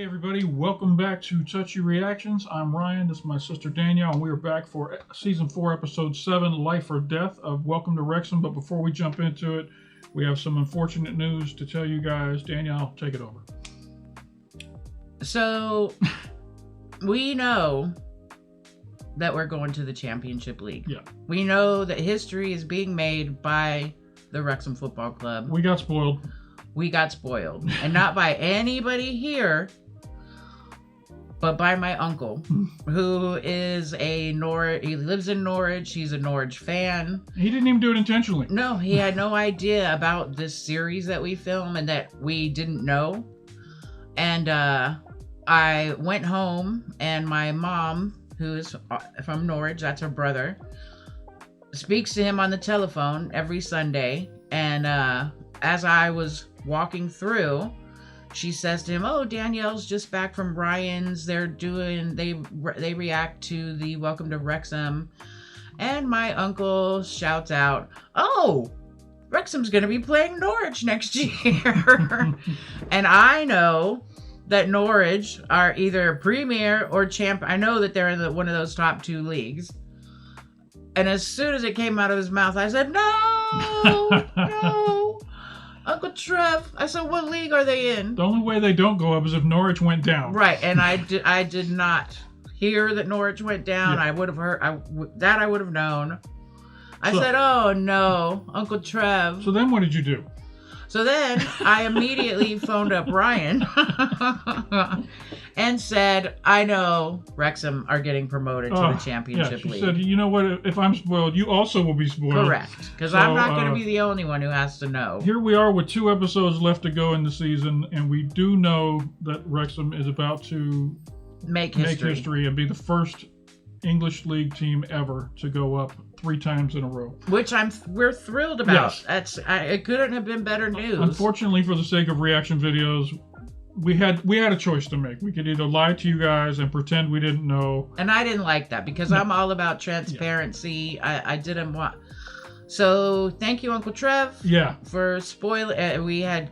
Everybody, welcome back to Touchy Reactions. I'm Ryan, this is my sister Danyell, and we are back for Season 4, Episode 7, Life or Death of Welcome to Wrexham. But before we jump into it, we have some unfortunate news to tell you guys. Danyell, take it over. So, we know that we're going to the Championship League. Yeah. We know that history is being made by the Wrexham Football Club. We got spoiled. We got spoiled. And not by anybody here, but by my uncle, who is he lives in Norwich. He's a Norwich fan. He didn't even do it intentionally. No, he had no idea about this series that we film and that we didn't know. And I went home, and my mom, who is from Norwich, that's her brother, speaks to him on the telephone every Sunday. And as I was walking through, she says to him, "Oh, Danielle's just back from Brian's. They react to the Welcome to Wrexham." And my uncle shouts out, "Oh, Wrexham's going to be playing Norwich next year." And I know that Norwich are either Premier or Champ. I know that they're in one of those top two leagues. And as soon as it came out of his mouth, I said, "No, no, Uncle Trev." I said, "What league are they in?" The only way they don't go up is if Norwich went down. Right, and I did not hear that Norwich went down. Yeah. I would have heard that. I would have known. I said, "Oh no, Uncle Trev." So then what did you do? So then I immediately phoned up Ryan and said, "I know Wrexham are getting promoted to the Championship League." She said, "You know what? If I'm spoiled, you also will be spoiled." Correct, because I'm not going to be the only one who has to know. Here we are with 2 episodes left to go in the season, and we do know that Wrexham is about to make history and be the first English league team ever to go up 3 times in a row. Which we're thrilled about. Yes. It couldn't have been better news. Unfortunately, for the sake of reaction videos, we had a choice to make. We could either lie to you guys and pretend we didn't know. And I didn't like that because I'm all about transparency. Yeah. I didn't want. So thank you, Uncle Trev. Yeah. For spoiler, we had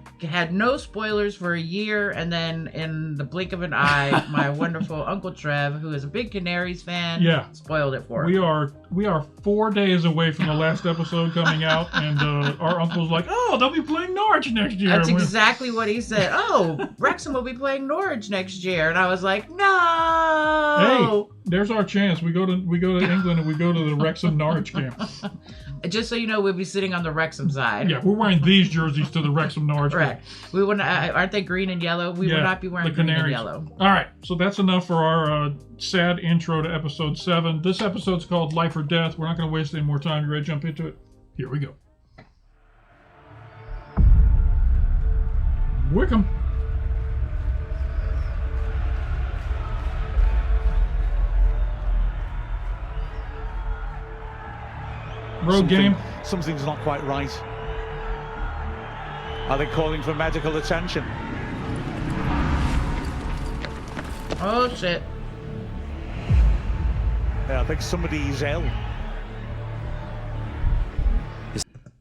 no spoilers for a year, and then in the blink of an eye, my wonderful Uncle Trev, who is a big Canaries fan, spoiled it for us. We are 4 days away from the last episode coming out, and our uncle's like, "Oh, they'll be playing Norwich next year." That's exactly what he said. "Oh, Wrexham will be playing Norwich next year," and I was like, "No." Hey, there's our chance. We go to England and we go to the Wrexham Norwich game. Just so you know, we'll be sitting on the Wrexham side. Yeah, we're wearing these jerseys to the Wrexham Norwich. Correct. We would. Aren't they green and yellow? We would not be wearing green and yellow. All right, so that's enough for our sad intro to episode 7. This episode's called Life or Death. We're not going to waste any more time. You ready to jump into it? Here we go. Wycombe. Road game. Something's not quite right. Are they calling for medical attention? Oh shit. Yeah, I think somebody's ill.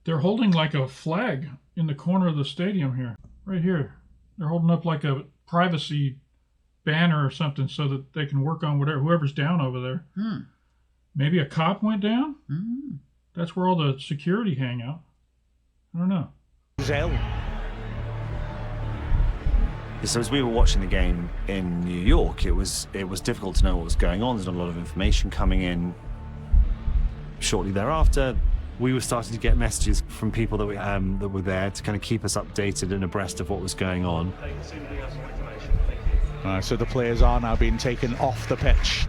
They're holding like a flag in the corner of the stadium here. Right here. They're holding up like a privacy banner or something so that they can work on whoever's down over there. Maybe a cop went down? That's where all the security hang out. I don't know. So as we were watching the game in New York, it was difficult to know what was going on. There's not a lot of information coming in. Shortly thereafter, we were starting to get messages from people that were there to kind of keep us updated and abreast of what was going on. So the players are now being taken off the pitch.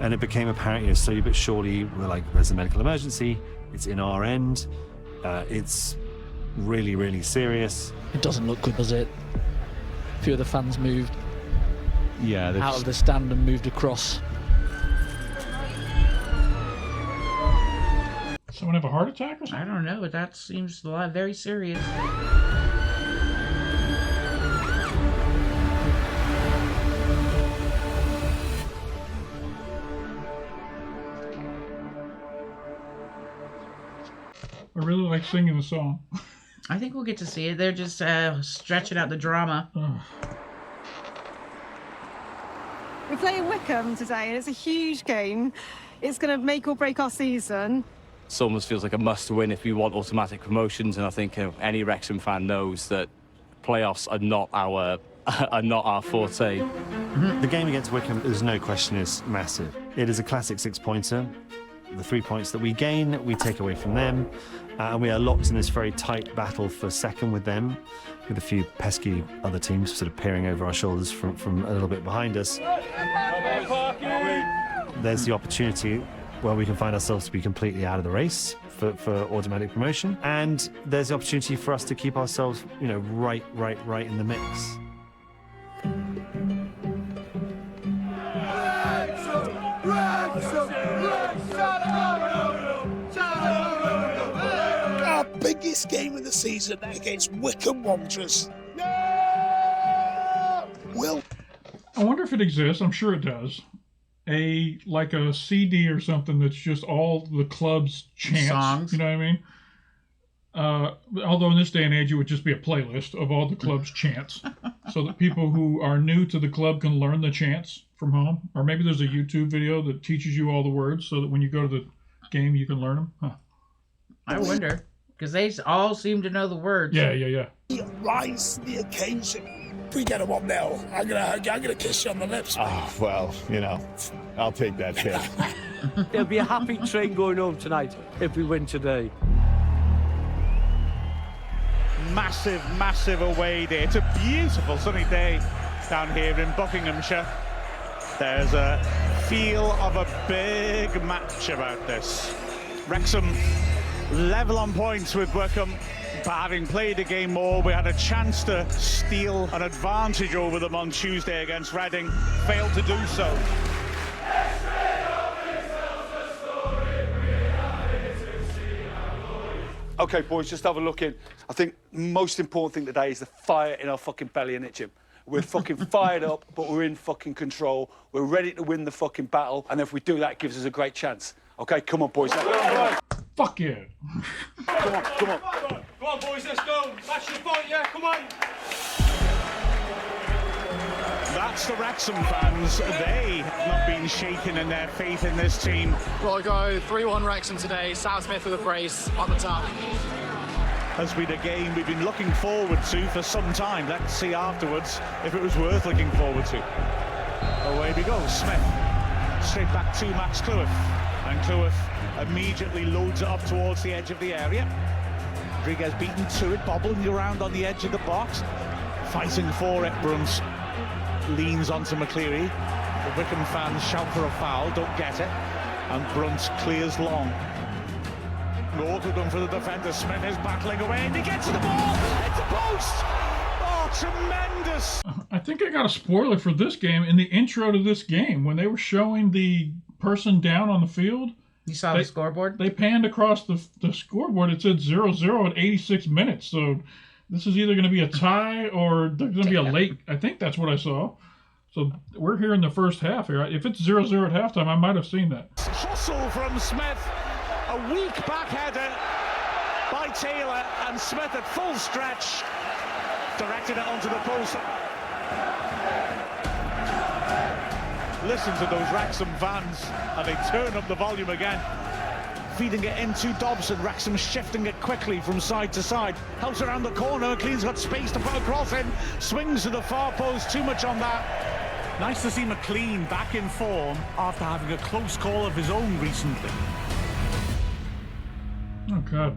And it became apparent, slowly but surely, we're like, there's a medical emergency. It's in our end. It's really, really serious. It doesn't look good, does it? A few of the fans moved out of the stand and moved across. Someone have a heart attack or something? I don't know, but that seems very serious. I really like singing the song. I think we'll get to see it. They're just stretching out the drama. We're playing Wycombe today, and it's a huge game. It's going to make or break our season. It almost feels like a must-win if we want automatic promotions, and I think any Wrexham fan knows that playoffs are not our forte. The game against Wycombe, there's no question, is massive. It is a classic six-pointer. The 3 points that we gain, we take away from them, and we are locked in this very tight battle for second with them, with a few pesky other teams sort of peering over our shoulders from a little bit behind us. There's the opportunity where we can find ourselves to be completely out of the race for automatic promotion, and there's the opportunity for us to keep ourselves, you know, right in the mix. Our biggest game of the season against Wycombe Wanderers. Will. I wonder if it exists. I'm sure it does. Like a CD or something that's just all the club's chants. Songs. You know what I mean? Although in this day and age, it would just be a playlist of all the club's chants, so that people who are new to the club can learn the chants from home. Or maybe there's a YouTube video that teaches you all the words, so that when you go to the game, you can learn them. Huh. I wonder, because they all seem to know the words. Yeah. Rise to the occasion. If we get a 1-0, I'm gonna kiss you on the lips. Oh, well, you know, I'll take that hit. There'll be a happy train going home tonight if we win today. Massive away day. It's a beautiful sunny day down here in Buckinghamshire. There's a feel of a big match about this. Wrexham level on points with Wycombe, but having played a game more, we had a chance to steal an advantage over them on Tuesday against Reading. Failed to do so. Okay, boys, just have a look in. I think the most important thing today is the fire in our fucking belly, innit, Jim? We're fucking fired up, but we're in fucking control. We're ready to win the fucking battle, and if we do that, it gives us a great chance. Okay, come on, boys. Fuck yeah. Come on. Come on, boys, let's go. That's your fight, yeah? Come on. That's the Wrexham fans. They have not been shaken in their faith in this team. We'll go 3-1 Wrexham today. Sam Smith with a brace on the top. Has been a game we've been looking forward to for some time. Let's see afterwards if it was worth looking forward to. Away we go. Smith straight back to Max Cleworth, and Cleworth immediately loads it up towards the edge of the area. Rodriguez beaten to it, bobbling around on the edge of the box, fighting for it. Brunt leans onto McCleary. The Wycombe fans shout for a foul, don't get it, and Brunt clears long. Awkward for the defender. Smith is battling away and he gets the ball. It's a post. Oh, tremendous. I think I got a spoiler for this game in the intro to this game when they were showing the person down on the field. You saw the scoreboard? They panned across the scoreboard. It said 0-0 at 86 minutes. So this is either going to be a tie or there's going to be a late. I think that's what I saw. So we're here in the first half here. If it's 0-0 at halftime, I might have seen that. Hustle from Smith. A weak back header by Taylor, and Smith at full stretch directed it onto the post. Listen to those Wrexham fans, and they turn up the volume again. Feeding it into Dobson. Wrexham shifting it quickly from side to side. Helps around the corner. McLean's got space to put a cross in. Swings to the far post. Too much on that. Nice to see McLean back in form after having a close call of his own recently. Oh, God.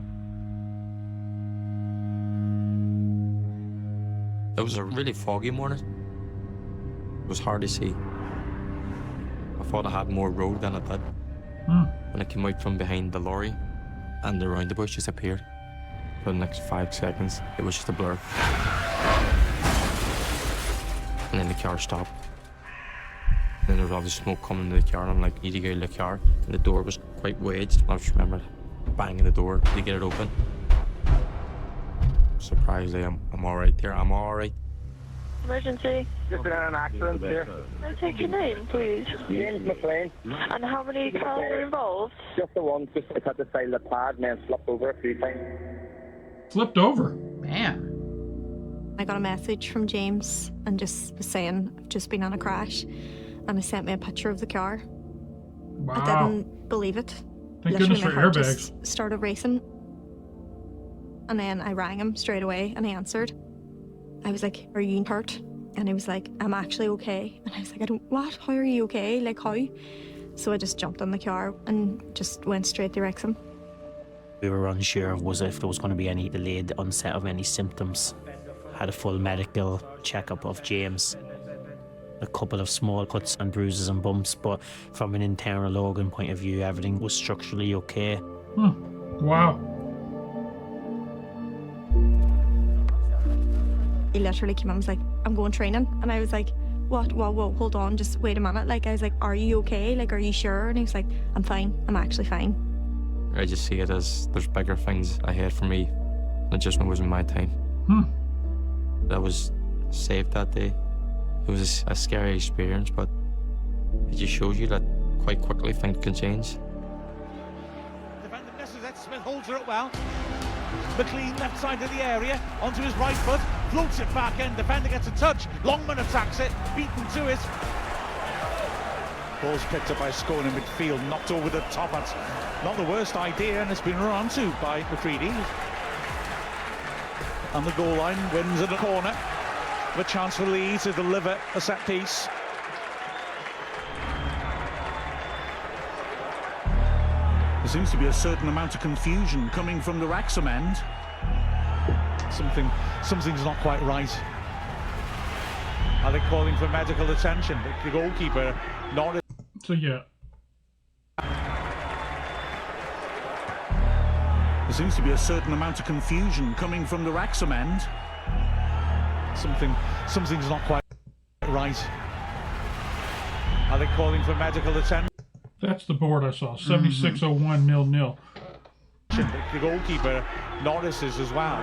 It was a really foggy morning. It was hard to see. I thought I had more road than I did. When I came out from behind the lorry and the roundabout just appeared. For the next 5 seconds, it was just a blur. And then the car stopped. And then there was all the smoke coming into the car, and I'm like, need to get out of the car. And the door was quite wedged. I just remember banging the door to get it open. Surprisingly, I'm all right there. I'm all right. Emergency. Just been in an accident here. Can I take your name, please? James McLean. And how many cars were involved? Just the one. Just had to side the pad and then flipped over a few times. Flipped over? Man. I got a message from James and just was saying, I've just been on a crash. and he sent me a picture of the car. Wow. I didn't believe it. Thank Literally, goodness for my heart airbags. just started racing. And then I rang him straight away and he answered. I was like, "Are you hurt?" And he was like, "I'm actually okay." And I was like, "What? How are you okay? Like, how?" So I just jumped in the car and just went straight to Wrexham. We were unsure of if there was going to be any delayed onset of any symptoms. Had a full medical checkup of James. A couple of small cuts and bruises and bumps, but from an internal organ point of view, everything was structurally okay. Wow. He literally came in and was like, "I'm going training." And I was like, "What? Whoa, hold on, just wait a minute." Like, I was like, "Are you okay? Like, are you sure?" And he was like, "I'm fine, I'm actually fine." I just see it as there's bigger things ahead for me. It just wasn't my time. I was saved that day. It was a scary experience, but it just shows you that quite quickly things can change. Defender misses it, Smith holds her up well. McLean left side of the area, onto his right foot, floats it back in, defender gets a touch, Longman attacks it, beaten to it. Ball's picked up by Scone in midfield, knocked over the top. That's not the worst idea, and it's been run onto by McCready. On the goal line, wins at the corner. A chance for Lee to deliver a set piece. There seems to be a certain amount of confusion coming from the Wrexham end. Something's not quite right. Are they calling for medical attention? The goalkeeper, Norris. So yeah. There seems to be a certain amount of confusion coming from the Wrexham end. Something's not quite right. Are they calling for medical attention? That's the board I saw. 7601-0-0. The goalkeeper, Norris, is as well.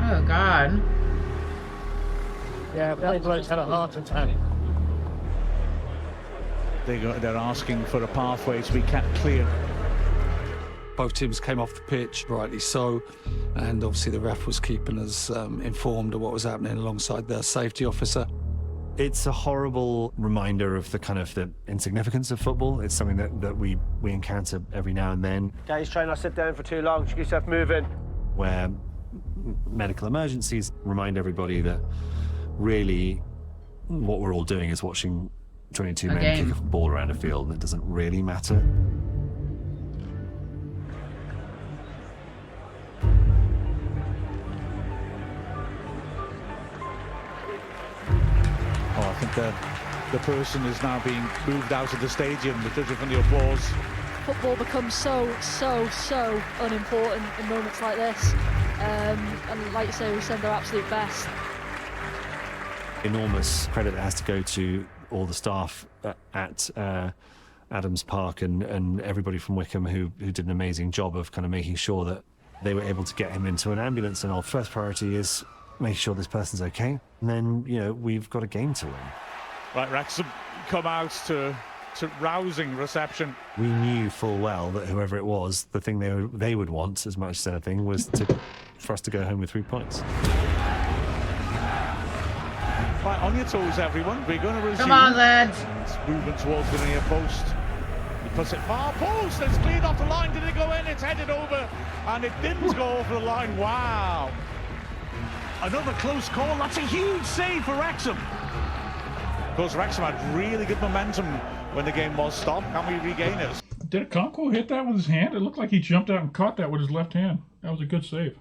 Oh, God. Yeah, Bloke's had a heart attack. They're asking for a pathway to be kept clear. Both teams came off the pitch, rightly so, and obviously the ref was keeping us informed of what was happening alongside their safety officer. It's a horrible reminder of the insignificance of football. It's something that we encounter every now and then. Guys, try not to sit down for too long. Just get yourself moving. Where medical emergencies remind everybody that really what we're all doing is watching 22 men kick a ball around a field, and it doesn't really matter. I think the person is now being moved out of the stadium, judging from the applause. Football becomes so unimportant in moments like this. And like you say, we send our absolute best. Enormous credit has to go to all the staff at Adams Park and everybody from Wycombe who did an amazing job of making sure that they were able to get him into an ambulance. And our first priority is making sure this person's okay. And then, we've got a game to win. Right, Wrexham come out to rousing reception. We knew full well that whoever it was, the thing they would want as much as anything was for us to go home with 3 points. Right, on your toes, everyone. We're going to resume. Come on, lads. It's movement towards the near post. He puts it far post. It's cleared off the line. Did it go in? It's headed over, and it didn't go over the line. Wow. Another close call. That's a huge save for Wrexham. Of course, Wrexham had really good momentum when the game was stopped. Can we regain it? Did Conco hit that with his hand? It looked like he jumped out and caught that with his left hand. That was a good save.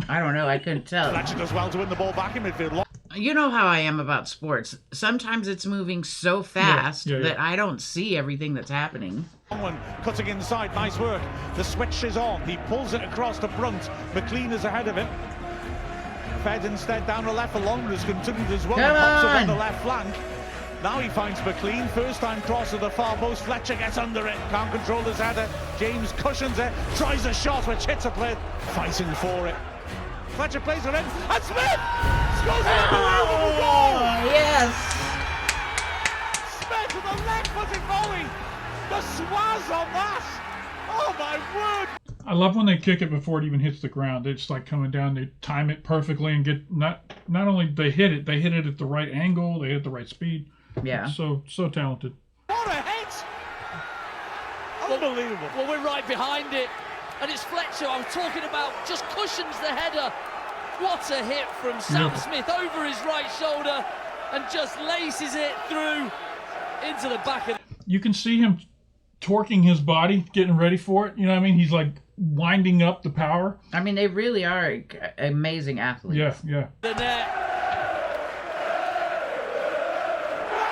I don't know. I couldn't tell. Fletcher does well to win the ball back in midfield. You know how I am about sports. Sometimes it's moving so fast that I don't see everything that's happening. One cutting inside, nice work. The switch is on. He pulls it across the front. McLean is ahead of him. Fed instead down the left. Long has continued as well. Come Pops up on. on the left flank. Now he finds McLean. First time cross to the far post. Fletcher gets under it. Can't control his header. James cushions it. Tries a shot which hits a play. Fighting for it. Fletcher plays it in. And Smith scores an unbelievable goal. Yes. Smith with a left-footed volley. The swaz on that! Oh my word! I love when they kick it before it even hits the ground. It's like coming down, they time it perfectly and get not only they hit it at the right angle, they hit the right speed. Yeah. It's so talented. What a hit! Unbelievable. Well, we're right behind it. And it's Fletcher, I was talking about, just cushions the header. What a hit from Sam Smith over his right shoulder and just laces it through into the back of... You can see him torquing his body, getting ready for it. You know what I mean? He's like winding up the power. I mean, they really are amazing athletes. Yeah. The net.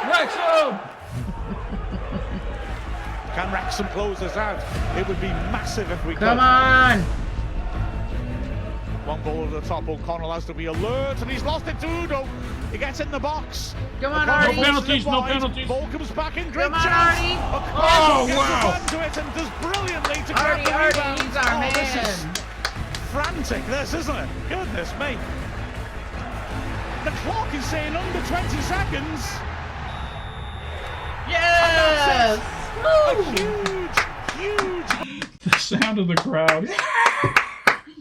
Wrexham! Can Wrexham close this out? It would be massive if we could. Come on! One ball at the top. O'Connell has to be alert, and he's lost it to Udo. He gets in the box. Come on, Artie. No penalties, no penalties. Ball comes back in. Great Come on, chance. Artie. O'Connell gets wow. onto it and does brilliantly to Artie, grab the rebound. he's our man. This is frantic, this, isn't it? Goodness me. The clock is saying under 20 seconds. Yes! A huge... The sound of the crowd.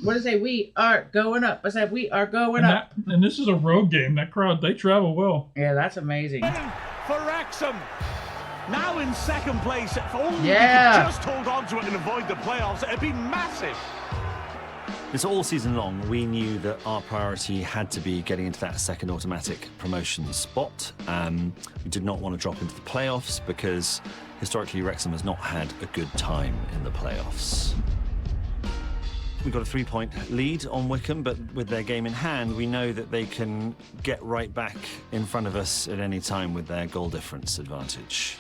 What did it say? We are going up. I said, we are going up. And this is a road game. That crowd, they travel well. Yeah, that's amazing. For Wrexham. Now in second place. If only we could just hold on to it and avoid the playoffs, it'd be massive. It's all season long. We knew that our priority had to be getting into that second automatic promotion spot. We did not want to drop into the playoffs because historically Wrexham has not had a good time in the playoffs. We've got a 3-point lead on Wycombe, but with their game in hand, we know that they can get right back in front of us at any time with their goal difference advantage.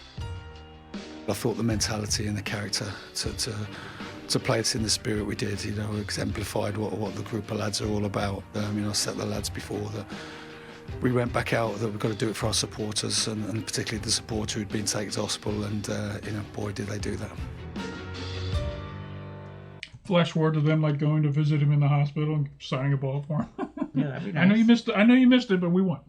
I thought the mentality and the character to play it in the spirit we did, you know, exemplified what the group of lads are all about. You know, I set the lads before that we went back out, that we've got to do it for our supporters, and particularly the supporter who'd been taken to hospital, and, you know, boy, did they do that. Flash forward to them like going to visit him in the hospital and signing a ball for him. Yeah, that'd be nice. I know you missed it, but we won.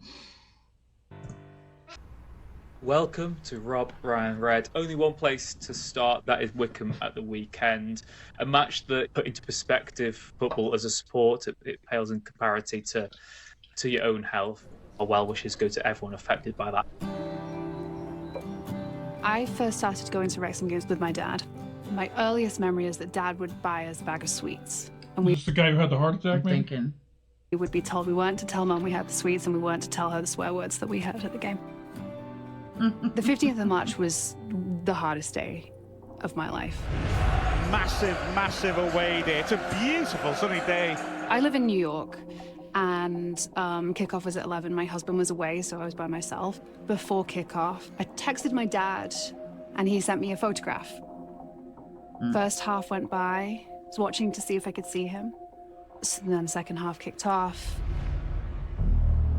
Welcome to Rob, Ryan, Red. Only one place to start, that is Wycombe at the weekend. A match that put into perspective football as a sport. It pales in comparison to your own health. Our well wishes go to everyone affected by that. I first started going to Wrexham games with my dad. My earliest memory is that Dad would buy us a bag of sweets. And Is this the guy who had the heart attack, man? Thinking. We would be told we weren't to tell Mum we had the sweets, and we weren't to tell her the swear words that we heard at the game. The 15th of March was the hardest day of my life. Massive away day. It's a beautiful sunny day. I live in New York, and kickoff was at 11. My husband was away, so I was by myself. Before kickoff, I texted my dad, and he sent me a photograph. First half went by. I was watching to see if I could see him. So then the second half kicked off.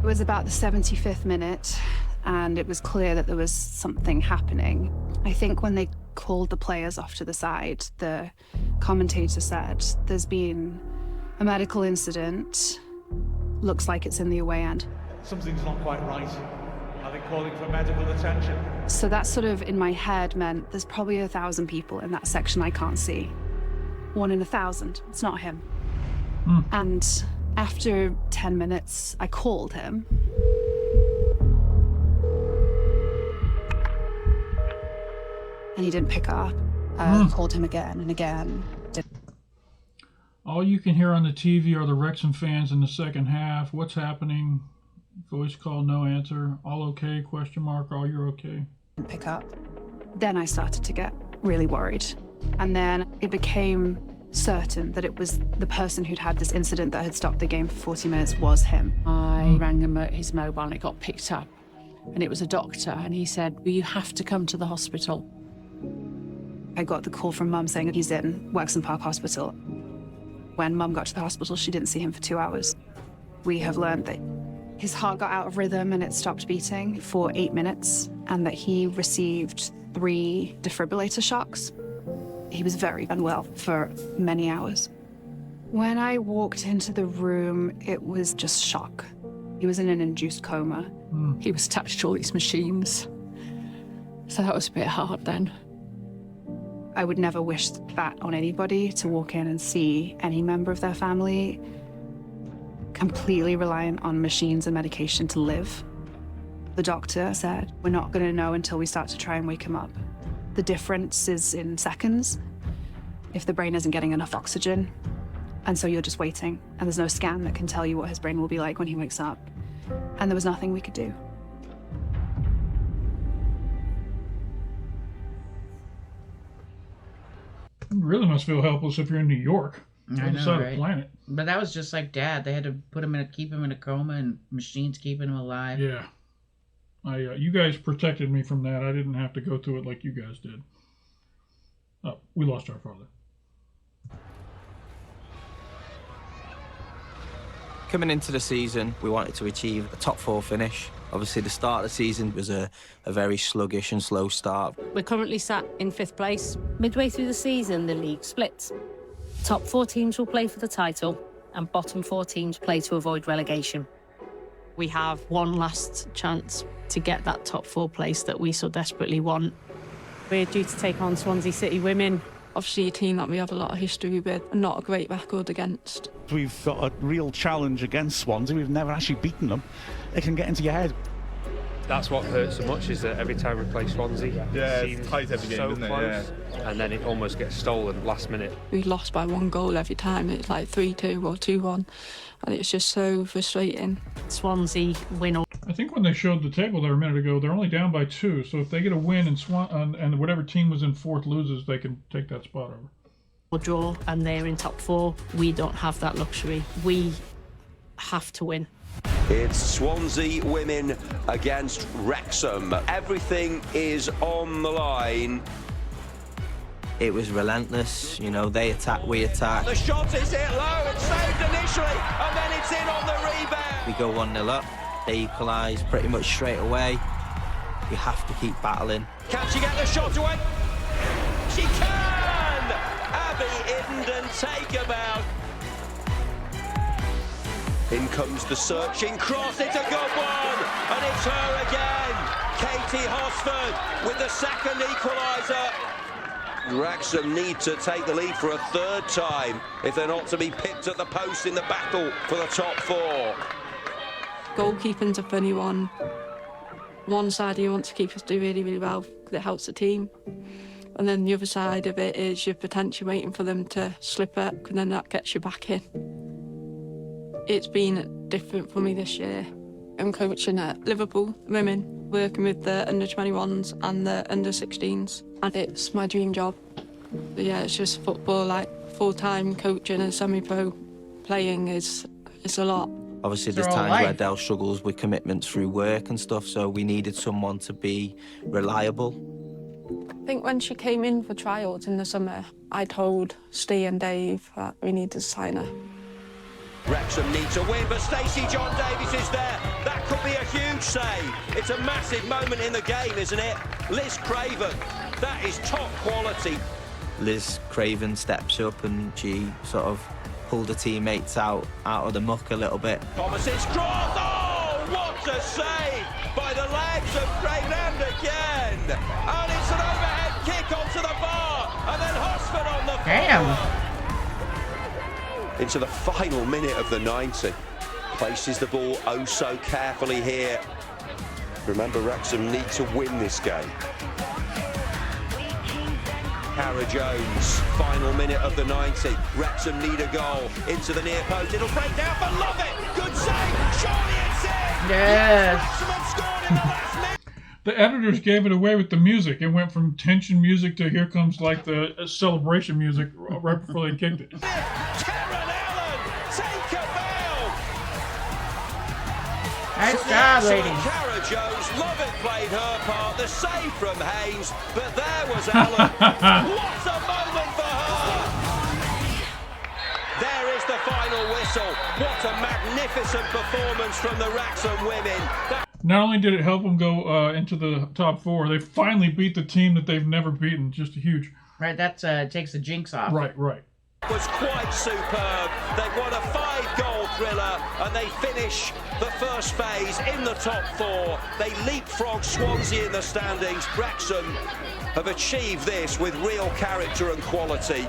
It was about the 75th minute, and it was clear that there was something happening. I think when they called the players off to the side, the commentator said, "There's been a medical incident. Looks like it's in the away end." Something's not quite right. Are they calling for medical attention? So that sort of, in my head, meant there's probably 1,000 people in that section I can't see. 1 in 1,000. It's not him. And after 10 minutes, I called him. And he didn't pick up. I called him again and again. All you can hear on the TV are the Wrexham fans in the second half. What's happening? Voice call, no answer. All okay? Question mark. All you're okay. Didn't pick up. Then I started to get really worried. And then it became certain that it was the person who'd had this incident that had stopped the game for 40 minutes was him. I rang him at his mobile and it got picked up. And it was a doctor, and he said, "Well, you have to come to the hospital." I got the call from Mum saying he's in Wrexham Park Hospital. When Mum got to the hospital, she didn't see him for 2 hours. We have learned that his heart got out of rhythm and it stopped beating for 8 minutes, and that he received 3 defibrillator shocks. He was very unwell for many hours. When I walked into the room, it was just shock. He was in an induced coma. He was attached to all these machines. So that was a bit hard then. I would never wish that on anybody, to walk in and see any member of their family completely reliant on machines and medication to live. The doctor said, we're not going to know until we start to try and wake him up. The difference is in seconds if the brain isn't getting enough oxygen. And so you're just waiting, and there's no scan that can tell you what his brain will be like when he wakes up. And there was nothing we could do. You really must feel helpless if you're in New York. I On the know, side of right? the planet. But that was just like Dad. They had to put him keep him in a coma, and machines keeping him alive. Yeah. You guys protected me from that. I didn't have to go through it like you guys did. Oh, we lost our father. Coming into the season, we wanted to achieve a top 4 finish. Obviously, the start of the season was a very sluggish and slow start. We're currently sat in 5th place. Midway through the season, the league splits. Top 4 teams will play for the title, and bottom 4 teams play to avoid relegation. We have one last chance to get that top 4 place that we so desperately want. We're due to take on Swansea City Women. Obviously a team that we have a lot of history with and not a great record against. We've got a real challenge against Swansea. We've never actually beaten them. It can get into your head. That's what hurts so much, is that every time we play Swansea, yeah, it seems it's tight every game, so isn't it? close, and then it almost gets stolen last minute. We lost by 1 goal every time. It's like 3-2 or 2-1, and it's just so frustrating. Swansea win. I think when they showed the table there a minute ago, they're only down by 2. So if they get a win and whatever team was in 4th loses, they can take that spot over. We'll draw, and they're in top 4. We don't have that luxury. We have to win. It's Swansea Women against Wrexham. Everything is on the line. It was relentless, you know, they attack, we attack. The shot is hit low, it's saved initially, and then it's in on the rebound. We go 1-0 up, they equalise pretty much straight away. We have to keep battling. Can she get the shot away? She can! Abby Inden take him out. In comes the searching cross, it's a good one, and it's her again. Katie Hosford with the second equaliser. Wrexham need to take the lead for a 3rd time if they're not to be picked at the post in the battle for the top 4. Goalkeeping's a funny one. One side you want to keep us do really, really well because it helps the team. And then the other side of it is you're potentially waiting for them to slip up, and then that gets you back in. It's been different for me this year. I'm coaching at Liverpool Women, working with the under-21s and the under-16s, and it's my dream job. But yeah, it's just football, like full-time coaching and semi-pro playing is a lot. Obviously, there's times where Dell struggles with commitments through work and stuff, so we needed someone to be reliable. I think when she came in for trials in the summer, I told Steve and Dave that we needed to sign her. Wrexham need to win, but Stacey John Davies is there. That could be a huge save. It's a massive moment in the game, isn't it? Liz Craven, that is top quality. Liz Craven steps up and she sort of pulled her teammates out of the muck a little bit. Thomas's cross, oh, what a save by the legs of Craven, and again. And it's an overhead kick onto the bar, and then Hosford on the floor. Into the final minute of the 90. Places the ball oh so carefully here. Remember, Wrexham need to win this game. Cara Jones, final minute of the 90. Wrexham need a goal. Into the near post, it'll break down for Lovett. Good save, surely it's in! Yes! Wrexham have scored in the last minute. The editors gave it away with the music. It went from tension music to here comes like the celebration music right before they kicked it. Nice job, ladies. Cara Jones, Lovett played her part. The save from Haynes, but there was Ellen. What a moment for her! There is the final whistle. What a magnificent performance from the Wrexham women. Not only did it help them go into the top 4, they finally beat the team that they've never beaten. Just a huge. Right, that takes the jinx off. Right. Was quite superb. They've won a 5-goal thriller, and they finish the first phase in the top 4. They leapfrog Swansea in the standings. Wrexham have achieved this with real character and quality.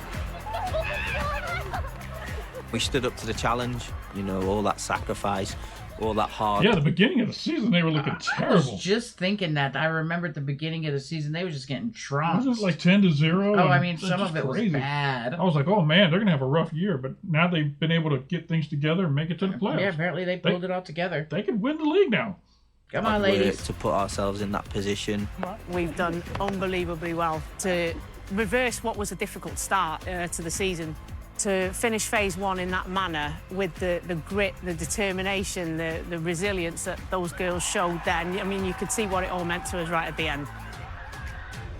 We stood up to the challenge, you know, all that sacrifice, all that hard. Yeah, the beginning of the season, they were looking terrible. I was just thinking that. I remember at the beginning of the season, they were just getting trumped. Wasn't it like 10-0? Oh, I mean, some of it was bad. I was like, oh man, they're going to have a rough year. But now they've been able to get things together and make it to the playoffs. Yeah, apparently they pulled it all together. They could win the league now. Come on, ladies. To put ourselves in that position. We've done unbelievably well to reverse what was a difficult start to the season. To finish phase 1 in that manner with the grit, the determination, the resilience that those girls showed then. I mean, you could see what it all meant to us right at the end.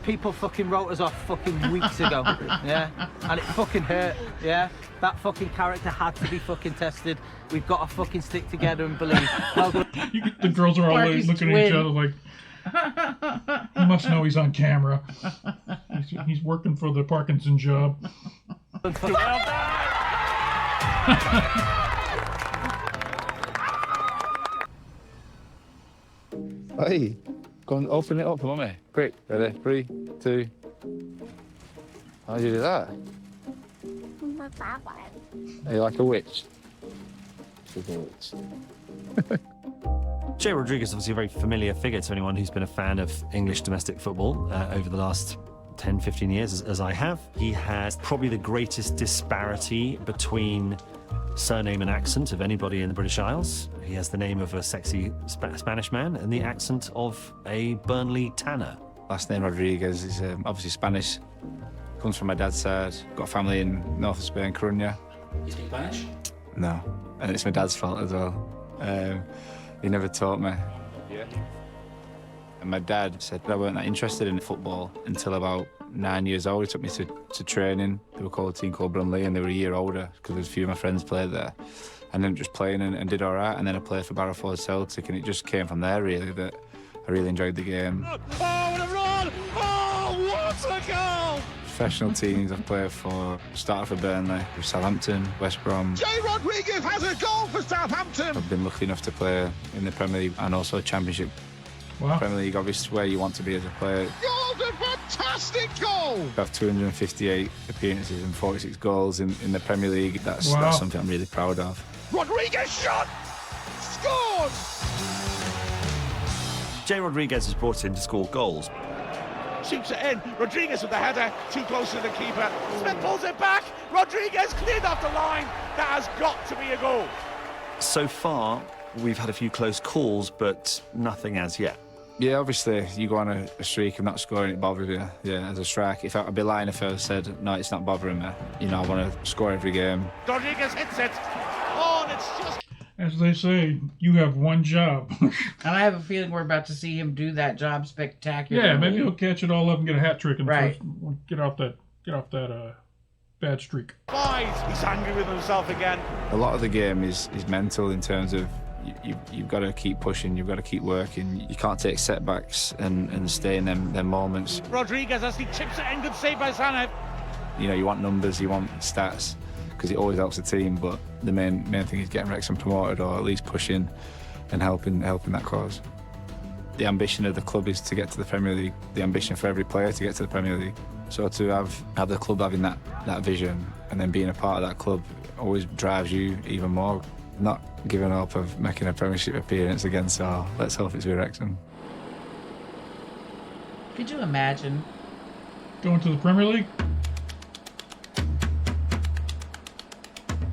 People fucking wrote us off fucking weeks ago, yeah? And it fucking hurt, yeah? That fucking character had to be fucking tested. We've got to fucking stick together and believe. The girls are all looking at each other like, he must know he's on camera. He's working for the Parkinson job. Hey, go and open it up for me. Quick, ready? 3, 2. How do you do that? Are you like a witch? She's a witch. Jay Rodriguez is obviously a very familiar figure to anyone who's been a fan of English domestic football over the last 10, 15 years, as I have. He has probably the greatest disparity between surname and accent of anybody in the British Isles. He has the name of a sexy Spanish man and the accent of a Burnley tanner. Last name Rodriguez is obviously Spanish. Comes from my dad's side. Got a family in north of Spain, Coruña. You speak Spanish? No, and it's my dad's fault as well. He never taught me. Yeah. And my dad said I weren't that interested in football until about 9 years old. He took me to training. They were called a team called Brunley, and they were a year older because a few of my friends played there. And then just playing and did all right. And then I played for Barrowford Celtic, and it just came from there really that I really enjoyed the game. Oh, what a run! Oh, what a goal! Professional teams I've played for, started for Burnley, Southampton, West Brom. Jay Rodriguez has a goal for Southampton! I've been lucky enough to play in the Premier League and also Championship. Wow. Premier League, obviously, where you want to be as a player. Goal, a fantastic goal! I have 258 appearances and 46 goals in the Premier League. That's something I'm really proud of. Rodriguez shot! Scored! Jay Rodriguez is brought in to score goals. Shoots it in. Rodriguez with the header, too close to the keeper. Smith pulls it back. Rodriguez cleared off the line. That has got to be a goal. So far, we've had a few close calls, but nothing as yet. Yeah, obviously, you go on a streak and not scoring, it bothers you. Yeah, as a strike. I'd be lying if I said, no, it's not bothering me. You know, I want to score every game. Rodriguez hits it. Oh, and it's just... As they say, you have one job. And I have a feeling we're about to see him do that job spectacularly. Yeah, maybe he'll catch it all up and get a hat trick and get off that bad streak. He's angry with himself again. A lot of the game is mental in terms of you've got to keep pushing, you've got to keep working. You can't take setbacks and stay in them moments. Rodriguez, as he chips it in, good save by Sanev. You know, you want numbers, you want stats, because it always helps the team, but the main thing is getting Wrexham promoted, or at least pushing and helping that cause. The ambition of the club is to get to the Premier League, the ambition for every player to get to the Premier League. So to have the club having that vision and then being a part of that club always drives you even more. Not giving up of making a Premiership appearance again, so let's hope it's with Wrexham. Could you imagine? Going to the Premier League?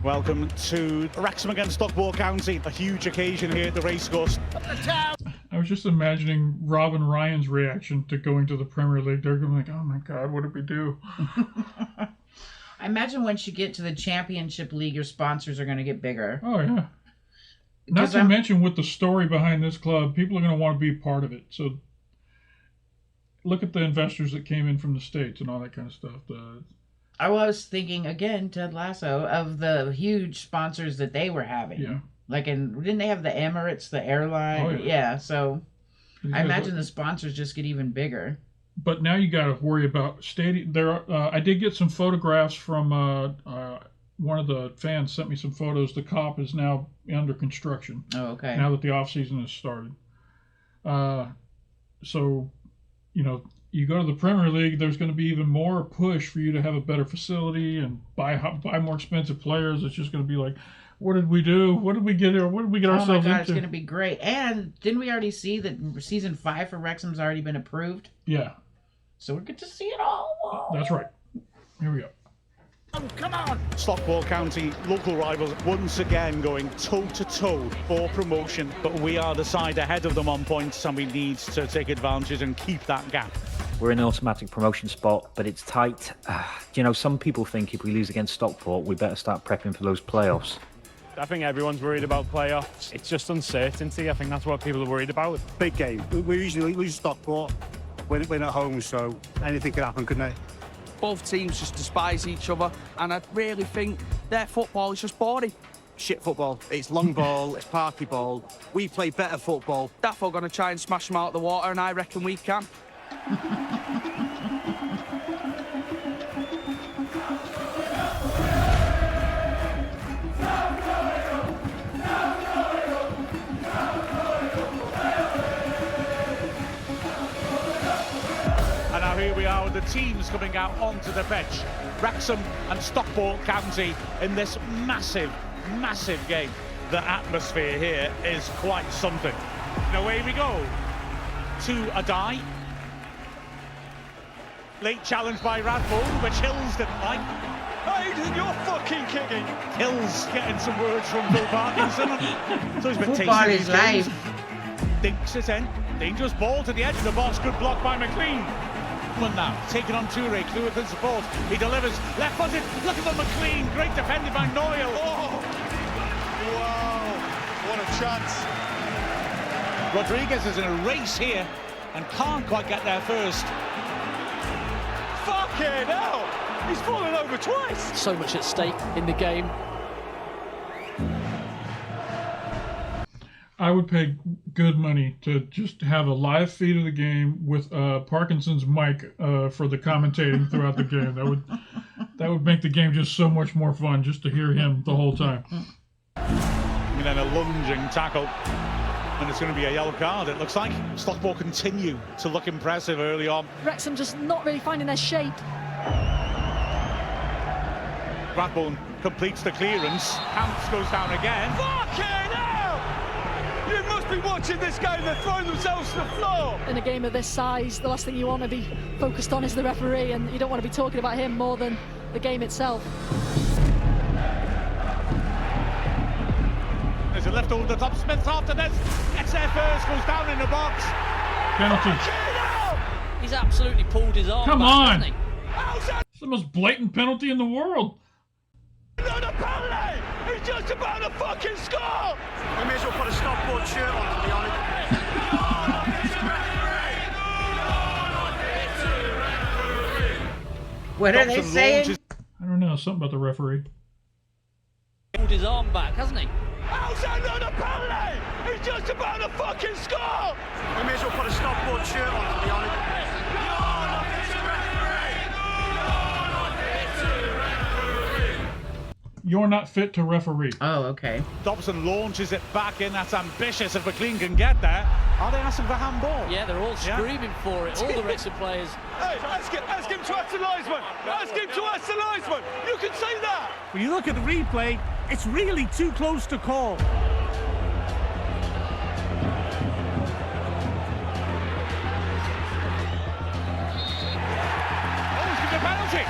Welcome to Wrexham against Stockport County. A huge occasion here at the racecourse. I was just imagining Rob and Ryan's reaction to going to the Premier League. They're going to be like, oh my God, what did we do? I imagine once you get to the Championship League, your sponsors are going to get bigger. Oh, yeah. Not to mention with the story behind this club, people are going to want to be part of it. So look at the investors that came in from the States and all that kind of stuff. I was thinking, again, Ted Lasso, of the huge sponsors that they were having. Yeah. Like, didn't they have the Emirates, the airline? Oh, yeah. So I imagine the sponsors just get even bigger. But now you got to worry about stadium. I did get some photographs from one of the fans sent me some photos. The Cop is now under construction. Oh, okay. Now that the off season has started. So, you know, you go to the Premier League, there's going to be even more push for you to have a better facility and buy more expensive players. It's just going to be like, what did we do? What did we get here? What did we get ourselves into? Oh my God, it's going to be great. And didn't we already see that season 5 for Wrexham's already been approved? Yeah. So we're good to see it all. Whoa. That's right. Here we go. Oh, come on! Stockport County, local rivals, once again going toe-to-toe for promotion, but we are the side ahead of them on points, and we need to take advantage and keep that gap. We're in an automatic promotion spot, but it's tight. You know, some people think if we lose against Stockport, we better start prepping for those playoffs. I think everyone's worried about playoffs. It's just uncertainty. I think that's what people are worried about. Big game. We usually lose Stockport, win at home, so anything could happen, couldn't it? Both teams just despise each other, and I really think their football is just boring. Shit football. It's long ball, it's parky ball. We play better football. Daffo going to try and smash them out of the water, and I reckon we can. And now here we are with the teams coming out onto the pitch. Wrexham and Stockport County in this massive, massive game. The atmosphere here is quite something. And away we go to a die. Late challenge by Radbourne, which Hills didn't like. Hayden, you're fucking kicking. Hills getting some words from Bill Parkinson. So he's been tasting these games. Dinks it in. Dangerous ball to the edge of the box. Good block by McLean. Now taken on Toure, Kluwer can support. He delivers left footed. Look at the McLean. Great defending by Noyle. Oh, wow! What a chance! Rodriguez is in a race here and can't quite get there first. Fucking hell! He's fallen over twice. So much at stake in the game. I would pay good money to just have a live feed of the game with Parkinson's mic for the commentating throughout the game. That would make the game just so much more fun just to hear him the whole time. And then a lunging tackle, and it's going to be a yellow card, it looks like. Stockport continue to look impressive early on. Wrexham just not really finding their shape. Radbourne completes the clearance. Hamps goes down again. Fucking hell! You must be watching this game. They're throwing themselves to the floor. In a game of this size, the last thing you want to be focused on is the referee, and you don't want to be talking about him more than the game itself. There's a left over the top. Smith after this. Gets there first, goes down in the box. Penalty. He's absolutely pulled his arm Come back, on! hasn't he? It's the most blatant penalty in the world. Not a penalty! He's just about to fucking score! We may as well put a Stockport shirt on, to be honest. What are they saying? I don't know, something about the referee. Pulled his arm back, hasn't he? How's that not a penalty? He's just about to fucking score! We may as well put a Stockport shirt on, to be honest. You're not fit to referee. Oh, okay. Dobson launches it back in. That's ambitious if McLean can get there. Are they asking for handball? Yeah, they're all screaming for it. All the Wrexham players. Hey, ask him to ask the linesman. Ask him to ask the linesman. You can say that. When you look at the replay, it's really too close to call. Oh, he's given a penalty.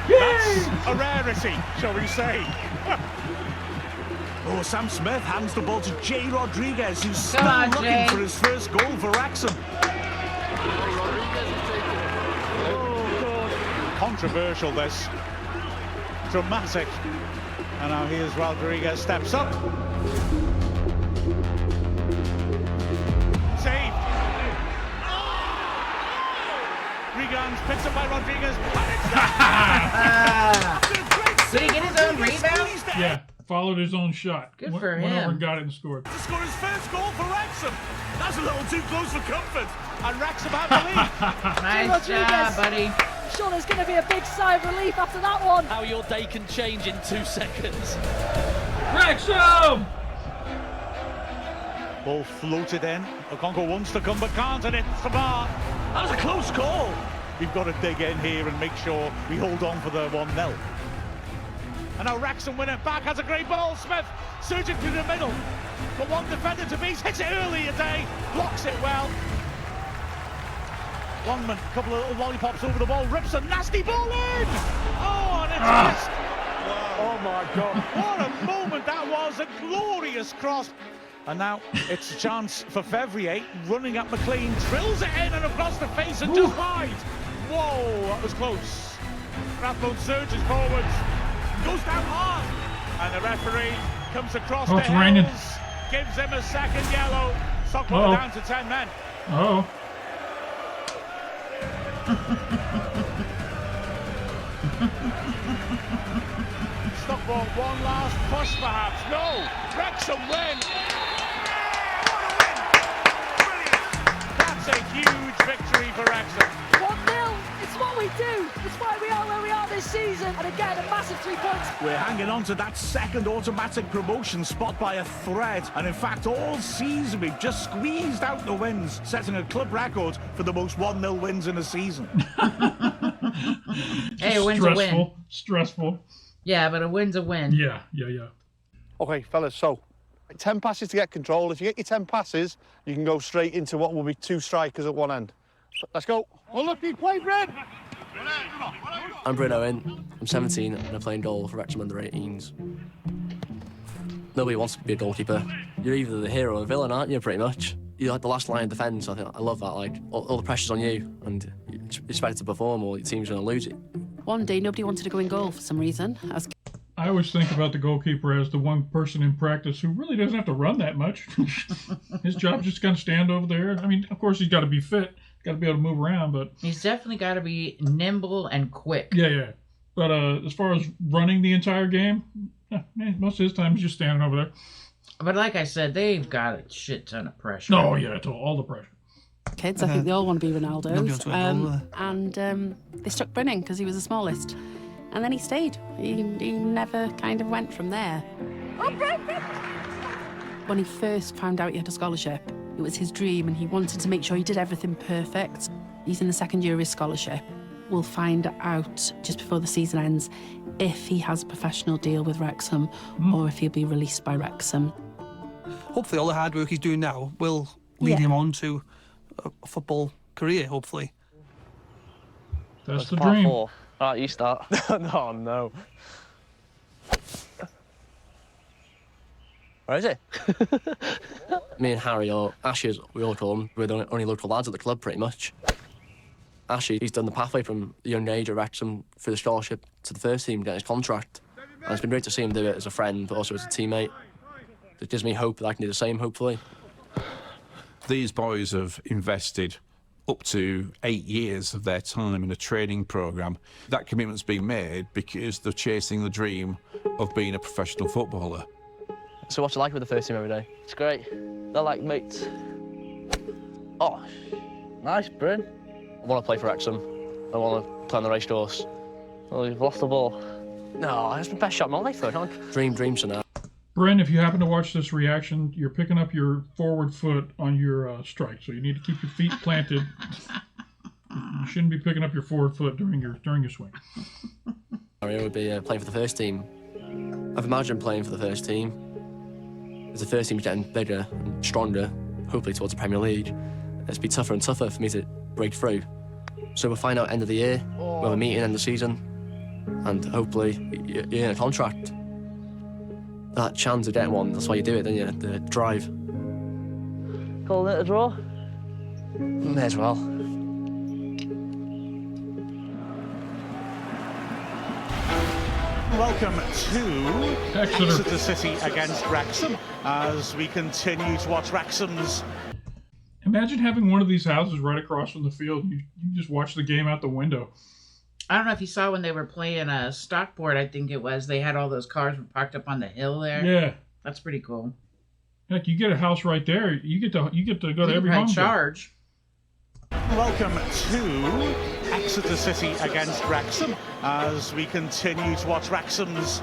That's a rarity, shall we say. Oh, Sam Smith hands the ball to Jay Rodriguez, who's still looking for his first goal for Wrexham. Oh, God. Controversial, this. Dramatic. And now here's Rodriguez, steps up. Saved. Regans picked up by Rodriguez. Did he get his own rebound? Yeah, followed his own shot. Good for Went over him. and got it and scored. To score his first goal for Wrexham. That's a little too close for comfort. And Wrexham have the lead. Nice job, buddy. Sure, there's going to be a big sigh of relief after that one. How your day can change in 2 seconds. Wrexham! Ball floated in. Okonkwo wants to come but can't, and it's the bar. That was a close call. We've got to dig in here and make sure we hold on for the 1-0. And now Wrexham win it back, has a great ball. Smith surging through the middle. But one defender to beat, hits it early today, blocks it well. Longman, a couple of little lollipops over the ball, rips a nasty ball in! Oh, and it's missed! Wow. Oh my God. What a moment that was, a glorious cross. And now it's a chance for Fevrier, running up McLean, drills it in and across the face and just wide. Whoa, that was close. Rathbone surges forwards, goes down hard, and the referee comes across the hills, raining. gives him a second yellow. Stockport down to 10 men. Oh. Stockport one last push perhaps. No, Wrexham win. That's a huge victory for Wrexham. 1-0, it's what we do. It's why we are where we are this season. And again, a massive 3 points. We're hanging on to that second automatic promotion spot by a thread. And in fact, all season we've just squeezed out the wins, setting a club record for the most 1-0 wins in a season. Hey, a win's a win. Stressful. Yeah, but a win's a win. Yeah. Okay, fellas, so 10 passes to get control. If you get your 10 passes, you can go straight into what will be 2 strikers at one end. Let's go. Oh, look, he played red. I'm Bryn Owen. I'm 17 and I'm playing goal for Wrexham under 18s. Nobody wants to be a goalkeeper. You're either the hero or the villain, aren't you, pretty much? You're like the last line of defence. I love that. Like, all the pressure's on you and you're expected to perform or your team's going to lose it. One day, nobody wanted to go in goal for some reason. I always think about the goalkeeper as the one person in practice who really doesn't have to run that much. His job's just kind of stand over there. I mean, of course, he's got to be fit, got to be able to move around, but he's definitely got to be nimble and quick. Yeah. But as far as running the entire game, most of his time he's just standing over there. But like I said, they've got a shit ton of pressure. Oh yeah, it's all the pressure. Kids, I think they all want to be Ronaldo's. And they stuck Brennan because he was the smallest. And then he stayed. He never kind of went from there. When he first found out he had a scholarship, it was his dream and he wanted to make sure he did everything perfect. He's in the second year of his scholarship. We'll find out just before the season ends if he has a professional deal with Wrexham or if he'll be released by Wrexham. Hopefully all the hard work he's doing now will lead him on to a football career, hopefully. That's the dream. All right, you start. No. Where is it? Me and Harry, or Ashy as we all call him, we're the only local lads at the club pretty much. Ashy, he's done the pathway from the young age of Wrexham through the scholarship to the first team, getting his contract. And it's been great to see him do it as a friend, but also as a teammate. It gives me hope that I can do the same, hopefully. These boys have invested up to 8 years of their time in a training programme. That commitment's been made because they're chasing the dream of being a professional footballer. So what's it like with the first team every day? It's great. They're like mates. Oh, nice, Bryn. I want to play for Wrexham. I want to play on the racecourse. Oh, you've lost the ball. No, that's the best shot of my life, though. Dreams for now. Bryn, if you happen to watch this reaction, you're picking up your forward foot on your strike, so you need to keep your feet planted. You shouldn't be picking up your forward foot during your swing. I would be playing for the first team. I've imagined playing for the first team. As the first team's getting bigger and stronger, hopefully towards the Premier League, it's been tougher and tougher for me to break through. So we'll find out end of the year, we'll have a meeting end of the season, and hopefully you're in a contract. That chance of getting one, that's why you do it, don't you? The drive. Calling it a draw? May as well. Welcome to Exeter City against Wrexham as we continue to watch Wrexham's. Imagine having one of these houses right across from the field. You just watch the game out the window. I don't know if you saw when they were playing Stockport, I think it was. They had all those cars parked up on the hill there. Yeah. That's pretty cool. Heck, you get a house right there. You get to go to every home charge. Welcome to Exeter City against Wrexham as we continue to watch Wrexham's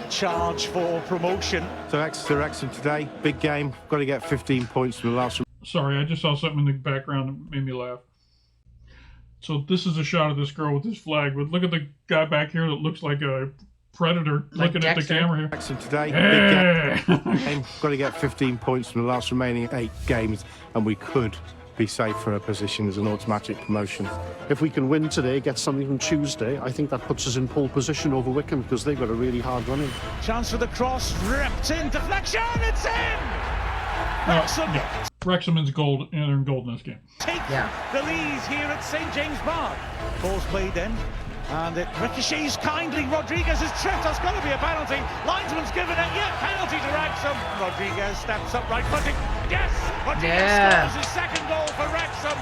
charge for promotion. So Wrexham today, big game. Got to get 15 points from the last. Sorry, I just saw something in the background that made me laugh. So this is a shot of this girl with this flag, but look at the guy back here that looks like a predator Like looking Dexter. at the camera here. Wrexham today, Hey! big game. Got to get 15 points from the last remaining 8 games, and we could be safe for a position as an automatic promotion. If we can win today, get something from Tuesday, I think that puts us in pole position over Wycombe because they've got a really hard run in. Chance for the cross, ripped in, deflection, it's in! Wrexham Wrexham is gold, and they're in gold in this game. take the lead here at St James Park. Ball's played in, and it ricochets kindly. Rodriguez is tripped, that's got to be a penalty. Linesman's given it, penalty to Wrexham. Rodriguez steps up right footing. Yes! Rodriguez scores his second goal for Wrexham.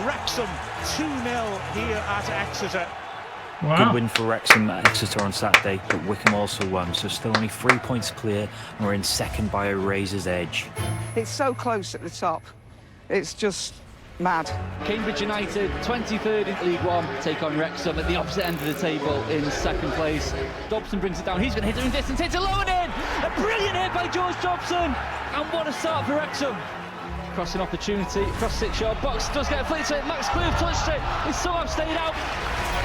Wrexham 2-0 here at Exeter. Good win for Wrexham at Exeter on Saturday, but Wycombe also won, so still only 3 points clear, and we're in second by a razor's edge. It's so close at the top. It's just mad. Cambridge United, 23rd in League One, take on Wrexham at the opposite end of the table in second place. Dobson brings it down, he's been hit in distance, hits a low and in! A brilliant hit by George Dobson! And what a start for Wrexham! Crossing opportunity, across 6-yard box, does get a flick to it, Max Clear touched it, he's somehow stayed out.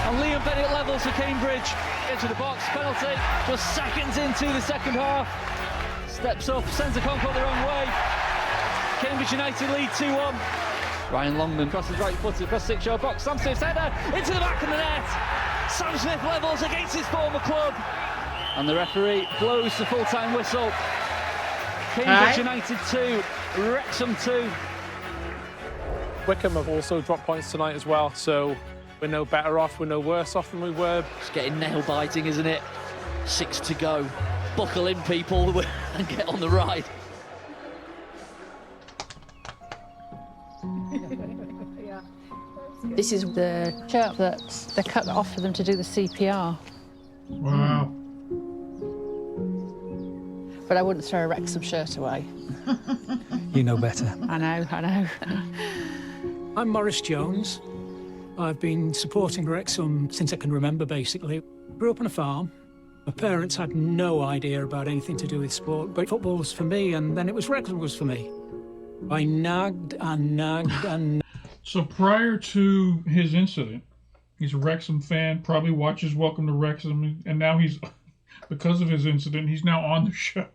And Liam Bennett levels for Cambridge. Into the box, penalty, just seconds into the second half. Steps up, sends the Concord the wrong way. Cambridge United lead 2-1. Ryan Longman crosses right foot across 6-yard box. Sam Smith's header into the back of the net. Sam Smith levels against his former club. And the referee blows the full-time whistle. Cambridge United 2, Wrexham 2. Wycombe have also dropped points tonight as well, so we're no better off, we're no worse off than we were. It's getting nail-biting, isn't it? 6 to go. Buckle in, people, and get on the ride. This is the shirt that they cut off for them to do the CPR. Wow. But I wouldn't throw a Wrexham shirt away. You know better. I know. I'm Maurice Jones. I've been supporting Wrexham since I can remember, basically. Grew up on a farm. My parents had no idea about anything to do with sport, but football was for me, and then it was Wrexham was for me. I nagged and nagged and... So prior to his incident, he's a Wrexham fan, probably watches Welcome to Wrexham, and now he's, because of his incident, he's now on the show.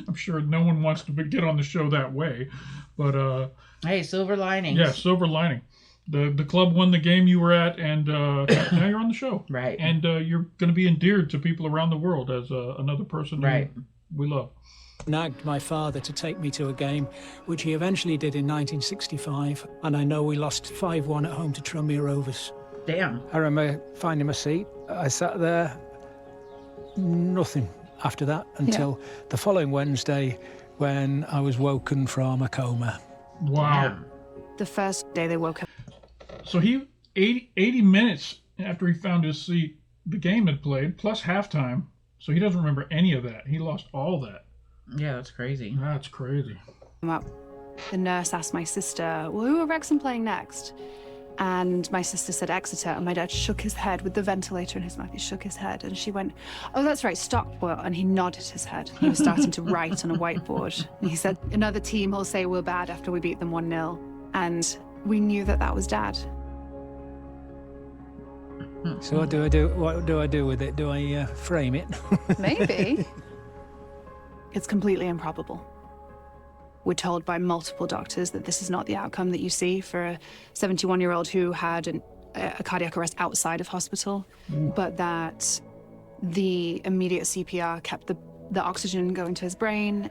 I'm sure no one wants to get on the show that way, but... hey, silver linings. Yeah, silver lining. The club won the game you were at, and now you're on the show. Right. And you're going to be endeared to people around the world as another person who we love. Nagged my father to take me to a game, which he eventually did in 1965, and I know we lost 5-1 at home to Tranmere Rovers. Damn. I remember finding my seat. I sat there, nothing after that until the following Wednesday when I was woken from a coma. Wow. The first day they woke up. So 80 minutes after he found his seat, the game had played, plus halftime. So he doesn't remember any of that. He lost all that. Yeah, that's crazy. That's crazy. The nurse asked my sister, well, who are Wrexham playing next? And my sister said Exeter, and my dad shook his head with the ventilator in his mouth. He shook his head, and she went, oh, that's right, Stockport. And he nodded his head. He was starting to write on a whiteboard. And he said, another team will say we're bad after we beat them 1-0. And we knew that that was Dad. So what do I do? What do I do with it? Do I frame it? Maybe. It's completely improbable. We're told by multiple doctors that this is not the outcome that you see for a 71-year-old who had a cardiac arrest outside of hospital, but that the immediate CPR kept the oxygen going to his brain.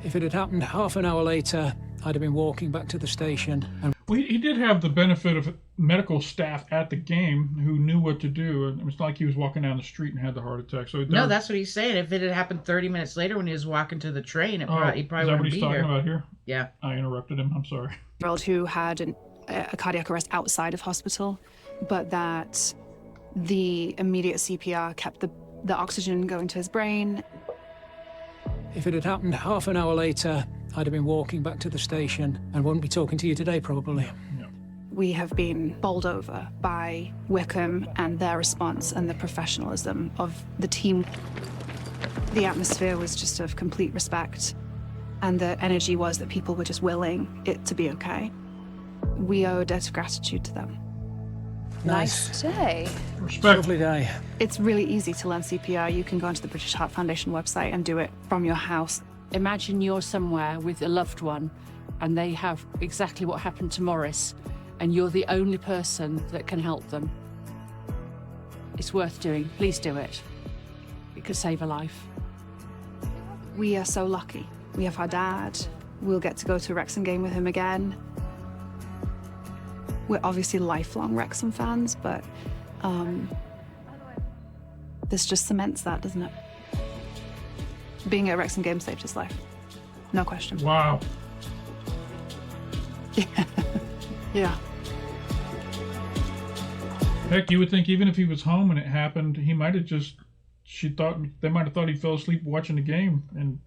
If it had happened half an hour later, I'd have been walking back to the station. And Well, he did have the benefit of medical staff at the game who knew what to do. It was not like he was walking down the street and had the heart attack. So No, that's what he's saying. If it had happened 30 minutes later when he was walking to the train, he probably is that wouldn't what he's be talking here. about here? Yeah. I interrupted him. I'm sorry. Who had a cardiac arrest outside of hospital, but that the immediate CPR kept the oxygen going to his brain. if it had happened half an hour later, I'd have been walking back to the station and wouldn't be talking to you today, probably. We have been bowled over by Wycombe and their response and the professionalism of the team. The atmosphere was just of complete respect, and the energy was that people were just willing it to be okay. We owe a debt of gratitude to them. Nice day. Respect. Lovely day. It's really easy to learn CPR. You can go onto the British Heart Foundation website and do it from your house. Imagine you're somewhere with a loved one and they have exactly what happened to Morris, and you're the only person that can help them. It's worth doing. Please do it. It could save a life. We are so lucky. We have our dad. We'll get to go to a Wrexham game with him again. We're obviously lifelong Wrexham fans, but this just cements that, doesn't it? Being at a Wrexham game saved his life. No question. Wow. Yeah. Heck, you would think even if he was home and it happened, he might have just, they might have thought he fell asleep watching the game. And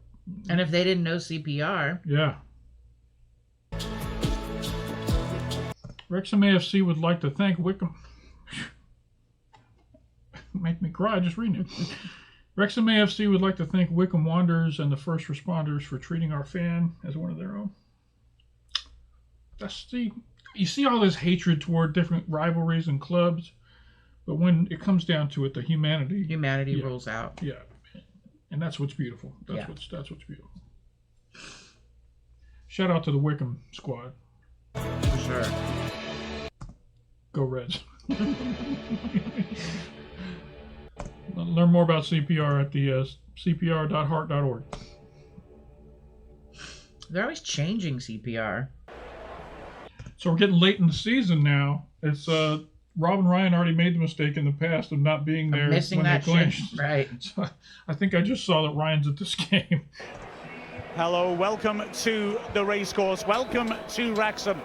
if they didn't know CPR. Yeah. Wrexham a.f.c. would like to thank Wycombe. Make me cry just reading it. Wrexham a.f.c. would like to thank Wycombe Wanderers and the first responders for treating our fan as one of their own. You see all this hatred toward different rivalries and clubs, but when it comes down to it, the humanity rules out. Yeah, and that's what's beautiful. That's what's beautiful. Shout out to the Wycombe squad. For sure. Go Reds. Learn more about CPR at the cpr.heart.org. They're always changing CPR. So we're getting late in the season now. It's Rob and Ryan already made the mistake in the past of not being there missing when that they clinched. shit. Right. So I think I just saw that Ryan's at this game. Hello, welcome to the racecourse. Welcome to Wrexham.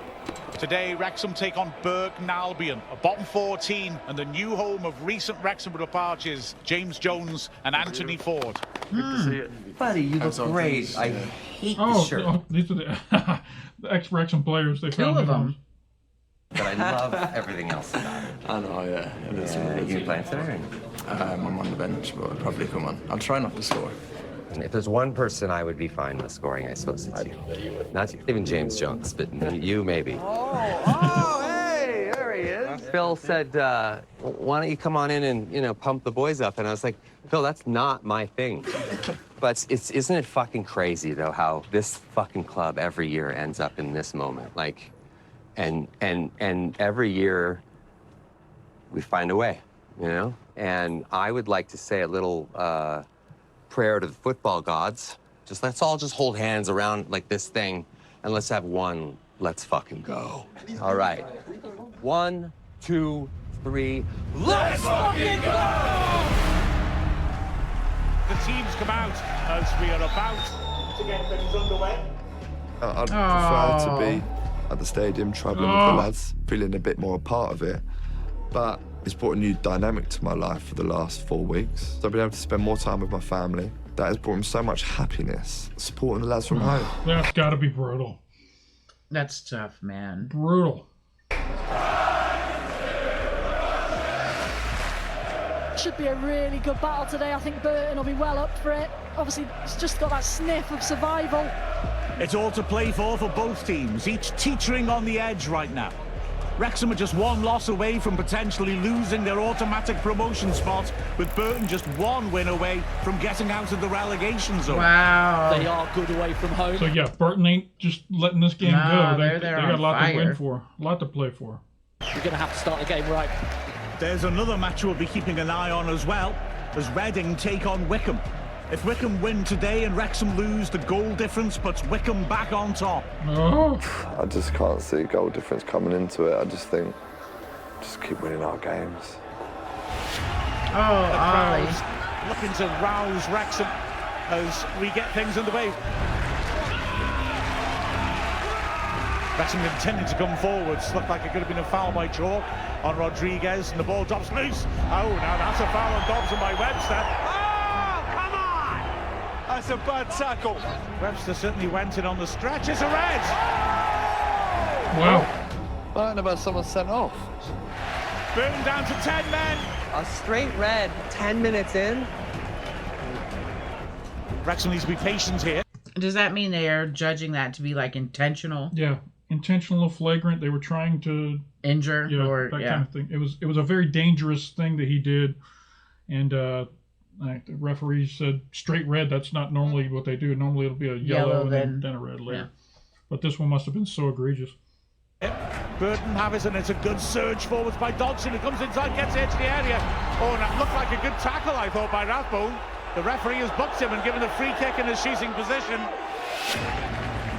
Today, Wrexham take on Burton Albion, a bottom 14 and the new home of recent Wrexham departures, James Jones and Anthony Ford. Good to see you. Buddy, you look great. I hate the shirt. Oh, these are the ex-Wrexham players. They Two found of new them. homes. But I love everything else about it. I know, yeah. You playing today? I'm on the bench, but I'll probably come on. I'll try not to score. If there's one person I would be fine with scoring, I suppose it's you. Not even James Jones, but you maybe. Oh, hey, there he is. Phil said, why don't you come on in and, pump the boys up? And I was like, Phil, that's not my thing. But isn't it fucking crazy, though, how this fucking club every year ends up in this moment? Like, and every year we find a way, And I would like to say a little prayer to the football gods. Let's all hold hands around like this thing, and let's have one. Let's fucking go. All right. 1, 2, 3. Let's fucking go! The teams come out as we are about to get things underway. I'd prefer to be at the stadium, travelling with the lads, feeling a bit more a part of it. But it's brought a new dynamic to my life for the last 4 weeks. So I've been able to spend more time with my family. That has brought me so much happiness, supporting the lads from home. That's got to be brutal. That's tough, man. Brutal. Should be a really good battle today. I think Burton will be well up for it. Obviously, it's just got that sniff of survival. It's all to play for both teams, each teetering on the edge right now. Wrexham are just one loss away from potentially losing their automatic promotion spot, with Burton just one win away from getting out of the relegation zone. Wow. They are good away from home. So yeah, Burton ain't just letting this game go. They they're got a lot on to win fire. for, a lot to play for. You're going to have to start the game right. There's another match we'll be keeping an eye on as well, as Reading take on Wycombe. If Wycombe win today and Wrexham lose, the goal difference puts Wycombe back on top. I just can't see goal difference coming into it. I just think, just keep winning our games. The crowds looking to rouse Wrexham as we get things underway. Wrexham intending to come forwards. Looked like it could have been a foul by Chalk on Rodriguez, and the ball drops loose. Oh, now that's a foul on Dobson by Webster. That's a bad tackle. Webster certainly went in on the stretch. It's a red. Wow. frightened about someone sent off. Burton down to 10 men. A straight red, 10 minutes in. Wrexham needs to be patient here. Does that mean they're judging that to be like intentional? Yeah, intentional, flagrant. They were trying to injure or that kind of thing. It was a very dangerous thing that he did, and the referee said straight red. That's not normally what they do. Normally it'll be a yellow and then a red later. Yeah. But this one must have been so egregious. Burton have it, and it's a good surge forwards by Dodson, who comes inside, gets into the area. Oh, and it looked like a good tackle, I thought, by Rathbone. The referee has booked him and given a free kick in his shooting position.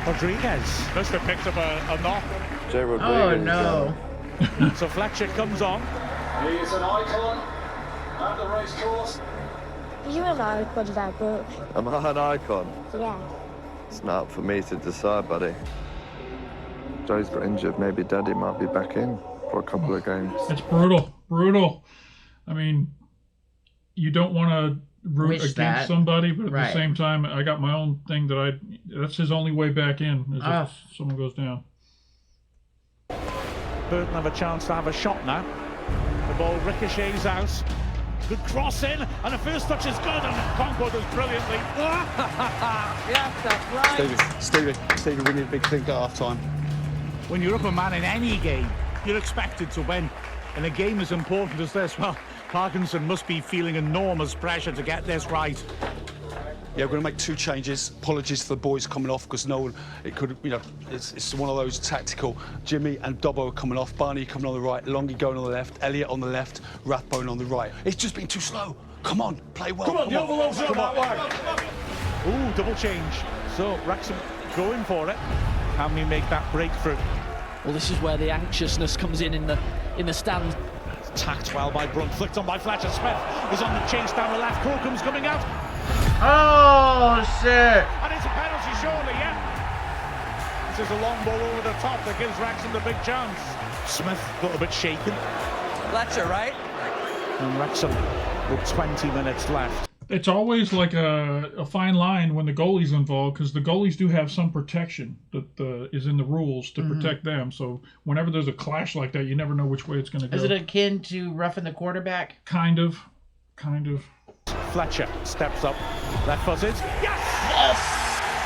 Rodriguez must have picked up a knock. Jay Rodriguez. Oh, no. So Fletcher comes on. He is an icon at the race course. Are you an icon, that book? Am I an icon? Yeah. It's not up for me to decide, buddy. Joe's got injured. Maybe Daddy might be back in for a couple of games. It's brutal. I mean, you don't want to root against somebody, but at the same time, I got my own thing that's his only way back in, is if someone goes down. Burton have a chance to have a shot now. The ball ricochets out. Good cross in, and the first touch is good, and Concord does brilliantly. Yes, that's right. Stevie, we need a big thing at half-time. When you're up a man in any game, you're expected to win. In a game as important as this, well, Parkinson must be feeling enormous pressure to get this right. Yeah, we're going to make 2 changes. Apologies to the boys coming off, because no one, it could, it's one of those tactical. Jimmy and Dobbo are coming off, Barney coming on the right, Longy going on the left, Elliott on the left, Rathbone on the right. It's just been too slow. Come on, play well. Come on, the overload's not that way. Ooh, double change. So, Wrexham going for it. Can we make that breakthrough? Well, this is where the anxiousness comes in the stand. Tacked well by Brunt, flicked on by Fletcher. Smith is on the chase down the left. Corcombe's coming out. Oh, shit. And it's a penalty, surely, yeah. This is a long ball over the top that gives Wrexham the big chance. Smith got a bit shaken. Fletcher, right? And Wrexham with 20 minutes left. It's always like a fine line when the goalie's involved, because the goalies do have some protection that is in the rules to protect them. So whenever there's a clash like that, you never know which way it's going to go. Is it akin to roughing the quarterback? Kind of. Fletcher steps up, left-footed. Yes!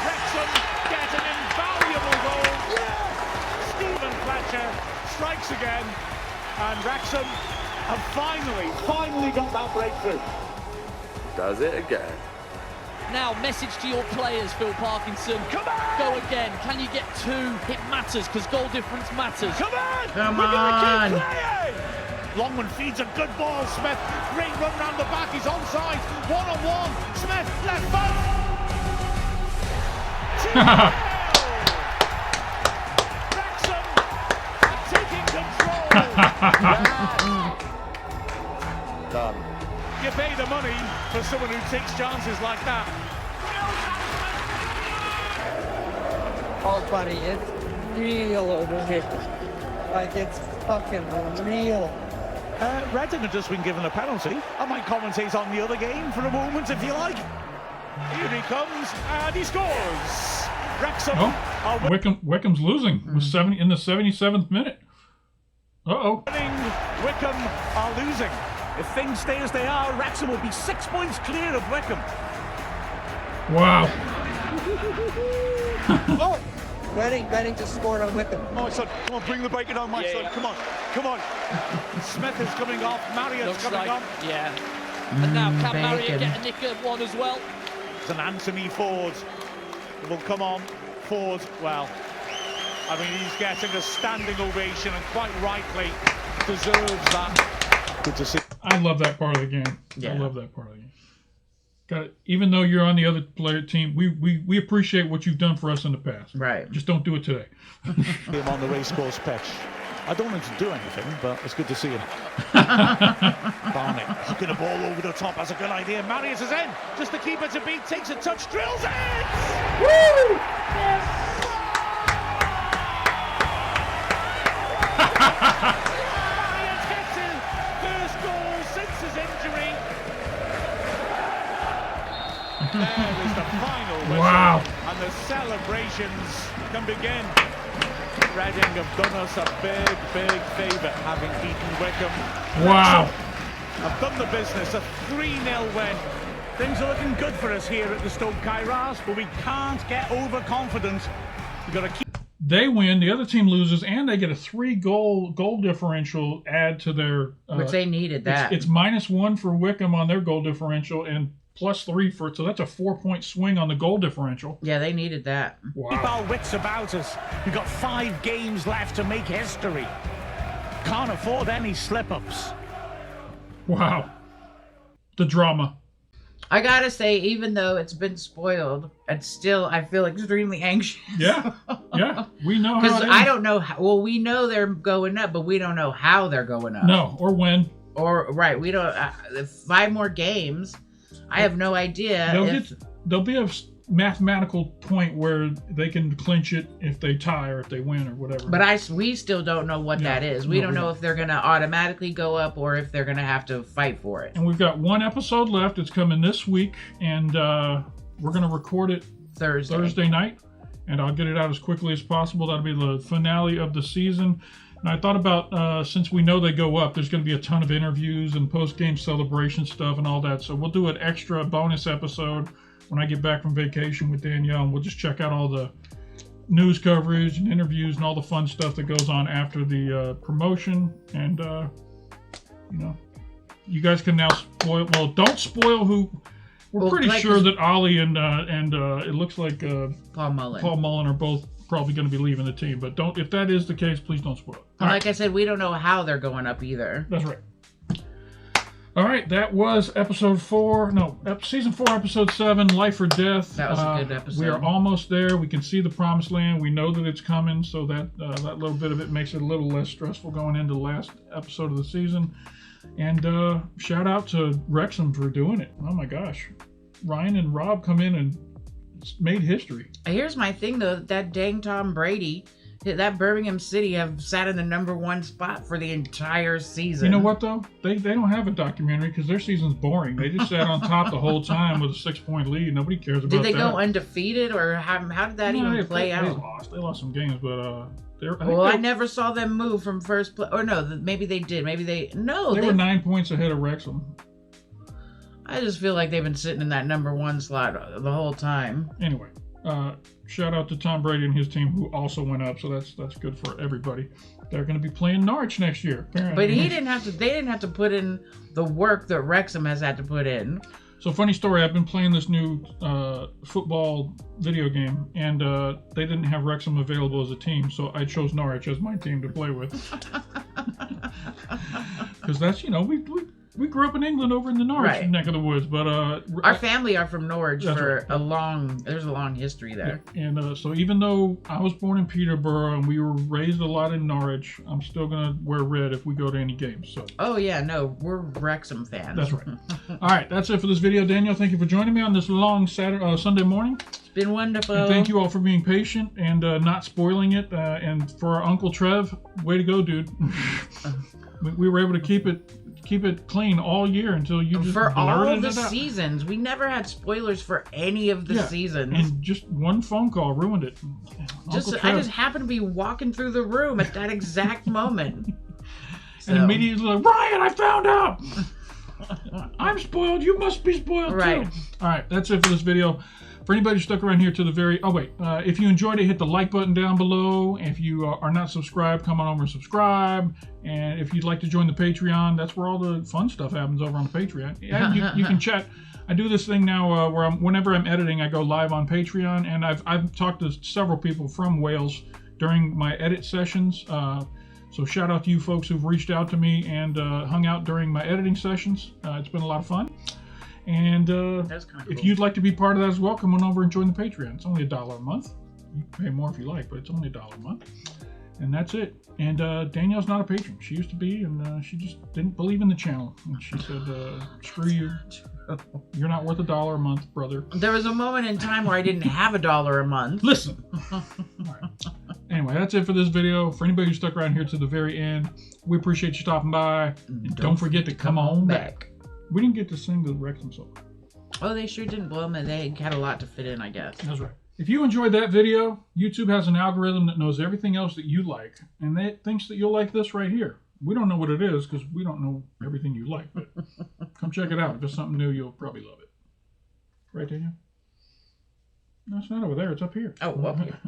Wrexham get an invaluable goal. Stephen Fletcher strikes again, and Wrexham have finally got that breakthrough. Does it again. Now, message to your players, Phil Parkinson. Come on! Go again. Can you get 2? It matters, because goal difference matters. Come on! Come We're on! Gonna keep playing! Longman feeds a good ball. Smith, great run round the back. He's onside. 1-on-1. Smith, left foot. Wrexham taking control. Done. You pay the money for someone who takes chances like that. Oh, buddy, it's real over here. Like, it's fucking real. Reading had just been given a penalty. I might commentate on the other game for a moment, if you like. Here he comes, and he scores. Wrexham. Wycomb's losing. It was in the 77th minute. Wycombe are losing. If things stay as they are, Wrexham will be 6 points clear of Wycombe. Wow. Oh, Reading just scored on Wycombe. My son, come on, bring the bacon on, my son. Come on. Smith is coming off. Marriott's coming on. Yeah. And now can Marriott get a nick at one as well? It's an Anthony Ford will come on. Ford, well, I mean, he's getting a standing ovation, and quite rightly deserves that. Good to see. I love that part of the game. Yeah. I love that part of the game. Got it. Even though you're on the other player team, we appreciate what you've done for us in the past. Right. Just don't do it today. Him on the racecourse pitch. I don't want him to do anything, but it's good to see him. Barney hooking the ball over the top. That's a good idea. Marius is in. Just the keeper to beat. Takes a touch. Drills it. Woo! Yes. There is the final whistle, wow. And the celebrations can begin. Reading have done us a big favour having beaten Wycombe. Wow. Have done the business, a 3-0 win. Things are looking good for us here at the Stoke Kairos, but we can't get overconfident. We've got to keep... They win, the other team loses, and they get a 3-goal differential add to their... Which they needed that. It's -1 for Wycombe on their goal differential and +3 for... So that's a 4-point swing on the goal differential. Yeah, they needed that. Wow. Keep our wits about us. We've got 5 games left to make history. Can't afford any slip-ups. Wow. The drama. I gotta say, even though it's been spoiled, it's still, I feel extremely anxious. Yeah, we know how Because it is. I don't know how, well, we know they're going up, but we don't know how they're going up. No, or when. Or, right, we don't, 5 more games, I have no idea There'll be a mathematical point where they can clinch it if they tie or if they win or whatever. But we still don't know what that is. We don't know if they're going to automatically go up or if they're going to have to fight for it. And we've got 1 episode left. It's coming this week, and we're going to record it Thursday night, and I'll get it out as quickly as possible. That'll be the finale of the season. And I thought about, since we know they go up, there's going to be a ton of interviews and post-game celebration stuff and all that. So we'll do an extra bonus episode when I get back from vacation with Danyell, and we'll just check out all the news coverage and interviews and all the fun stuff that goes on after the promotion. And, you guys can now spoil, well, don't spoil who, we're pretty sure that Ollie and it looks like Paul Mullen are both probably going to be leaving the team. But if that is the case, please don't spoil it. And like I said, we don't know how they're going up either. That's right. All right, that was season 4, episode 7, Life or Death. That was a good episode. We are almost there. We can see the promised land. We know that it's coming, so that little bit of it makes it a little less stressful going into the last episode of the season. And shout out to Wrexham for doing it. Oh my gosh. Ryan and Rob come in and made history. Here's my thing, though. That dang Tom Brady... That Birmingham City have sat in the #1 spot for the entire season. You know what, though? They don't have a documentary because their season's boring. They just sat on top the whole time with a 6-point lead. Nobody cares about that. Did they go undefeated, or how did that even play out? They lost some games, but I never saw them move from first place. Or no, maybe they did. Maybe they were 9 points ahead of Wrexham. I just feel like they've been sitting in that #1 slot the whole time. Anyway. Shout out to Tom Brady and his team, who also went up, so that's good for everybody. They're going to be playing Norwich next year. Apparently. But they didn't have to put in the work that Wrexham has had to put in. So funny story, I've been playing this new football video game, and they didn't have Wrexham available as a team, so I chose Norwich as my team to play with. Because that's, we grew up in England over in the Norwich neck of the woods, but our family are from Norwich for there's a long history there. Yeah. And so even though I was born in Peterborough and we were raised a lot in Norwich, I'm still gonna wear red if we go to any games. So. Oh yeah, no, we're Wrexham fans. That's right. All right, that's it for this video. Daniel, thank you for joining me on this long Sunday morning. It's been wonderful. And thank you all for being patient and not spoiling it. And for our Uncle Trev, way to go, dude. We were able to keep it clean all year until you just for all blurted the it out. seasons. We never had spoilers for any of the seasons. And just one phone call ruined it. I just happened to be walking through the room at that exact moment. And immediately like, Ryan, I found out. I'm spoiled. You must be spoiled too. All right, that's it for this video. For anybody who stuck around here to the very... Oh, wait. If you enjoyed it, hit the like button down below. If you are not subscribed, come on over and subscribe. And if you'd like to join the Patreon, that's where all the fun stuff happens over on the Patreon. And you can chat. I do this thing now where whenever I'm editing, I go live on Patreon. And I've talked to several people from Wales during my edit sessions. So shout out to you folks who've reached out to me and hung out during my editing sessions. It's been a lot of fun. And if you'd like to be part of that as well, come on over and join the Patreon. It's only $1 a month. You can pay more if you like, but it's only $1 a month. And that's it. And Danielle's not a patron. She used to be, and she just didn't believe in the channel. And she said, screw you. You're not worth $1 a month, brother. There was a moment in time where I didn't have $1 a month. Listen. All right. Anyway, that's it for this video. For anybody who stuck around here to the very end, we appreciate you stopping by. And don't forget to come on back. We didn't get to sing the Wrexham song. Oh, they sure didn't. Well, they had a lot to fit in, I guess. That's right. If you enjoyed that video, YouTube has an algorithm that knows everything else that you like, and it thinks that you'll like this right here. We don't know what it is because we don't know everything you like, but come check it out. If it's something new, you'll probably love it. Right, Daniel? No, it's not over there. It's up here. Oh, up here.